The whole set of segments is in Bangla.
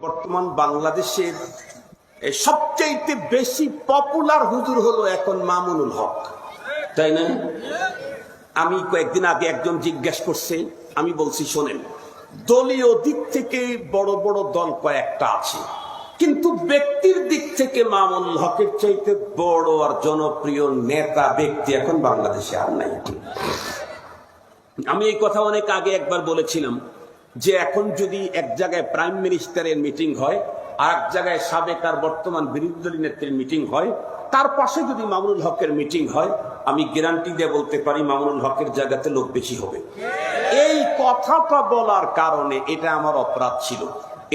বর্তমান বাংলাদেশের সবচেয়ে বেশি পপুলার হুজুর হলো এখন মামুনুল হক, তাই না? আমি কয়েকদিন আগে একজন জিজ্ঞাসা করছে, আমি বলছি শোনেন, দলীয় দিক থেকে বড় বড় দল কয়েকটা আছে, কিন্তু ব্যক্তির দিক থেকে মামুনুল হকের চাইতে বড় আর জনপ্রিয় নেতা ব্যক্তি এখন বাংলাদেশে আর নাই। আমি এই কথা অনেক আগে একবার বলেছিলাম যে এখন যদি এক জায়গায় প্রাইম মিনিস্টারের মিটিং হয় আর এক জায়গায় সাবেক আর বর্তমান বিরোধী দলীয় নেত্রীর মিটিং হয়, তার পাশে যদি মামুনুল হকের মিটিং হয়, আমি গ্যারান্টি দিয়ে বলতে পারি মামুনুল হকের জায়গাতে লোক বেশি হবে। এই কথাটা বলার কারণে এটা আমার অপরাধ ছিল,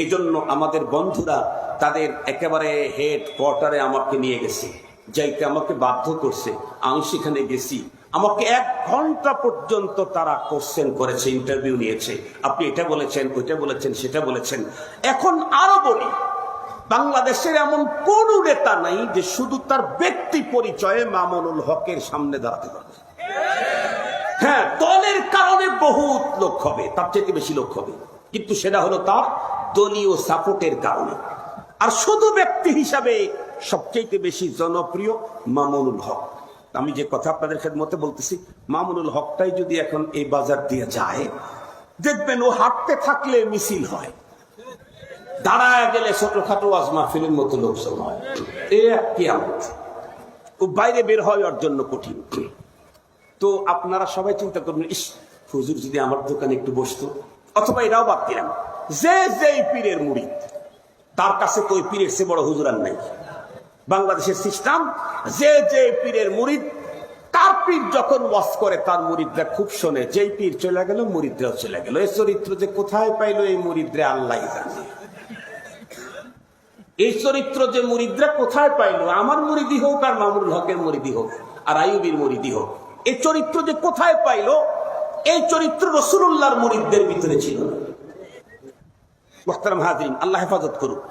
এই জন্য আমাদের বন্ধুরা তাদের একেবারে হেড কোয়ার্টারে আমাকে নিয়ে গেছে, যাইতে আমাকে বাধ্য করছে। আমি সেখানে গেছি, আমাকে 1 ঘন্টা পর্যন্ত তারা কোশ্চেন করেছে, ইন্টারভিউ নিয়েছে। আপনি এটা বলেছেন, ওইটা বলেছেন, সেটা বলেছেন। এখন আরো বলি, বাংলাদেশের এমন কোন নেতা নাই যে শুধু তার ব্যক্তি পরিচয়ে মামুনুল হকের সামনে দাঁড়াতে পারবে। হ্যাঁ, দলের কারণে বহুত লোক হবে, তার চেয়ে বেশি লোক হবে, কিন্তু সেটা হলো তার দলীয় সাপোর্টের কারণে। আর শুধু ব্যক্তি হিসাবে সবচেয়ে বেশি জনপ্রিয় মামুনুল হক। আমি যে কথা আপনাদের খেদমতে বলতেছি, মামুনুল হকটাই যদি এখন এই বাজার দিয়ে যায়, দেখবেন ও হাঁটতে থাকলে মিছিল হয়, দাঁড়ায় গেলে ছোটখাটো ওয়াজ মাহফিলের মতো লোকজন হয়। এই এক কিয়ামত, ও বাইরে বের হয় ওর জন্য কঠিন। তো আপনারা সবাই চিন্তা করবেন, ইস, হুজুর যদি আমার দোকানে একটু বসতো। অথবা এটাও বাদ দিলাম, যে যেই পীরের মুরিদ, তার কাছে তো ওই পীরের চেয়ে বড় হুজুর আর নাই। বাংলাদেশের সিস্টেম, যে যে পীরের মুরিদ, তার পীর যখন ওয়াজ করে তার মুরিদরা খুব শোনে। যেই পীর চলে গেল মুরিদরাও চলে গেল। এই চরিত্র যে কোথায় পাইলো এই মুরিদরা আল্লাহ জানে। এই চরিত্র যে মুরিদরা কোথায় পাইলো, আমার মুরিদি হোক আর মামুনুল হকের মুরিদি হোক আর আইয়ুবীর মুরিদি হোক, এই চরিত্র যে কোথায় পাইলো, এই চরিত্র রাসূলুল্লাহর মুরিদদের ভিতরে ছিল না। মুহতারাম হাজিরিন, আল্লাহ হেফাজত করুক।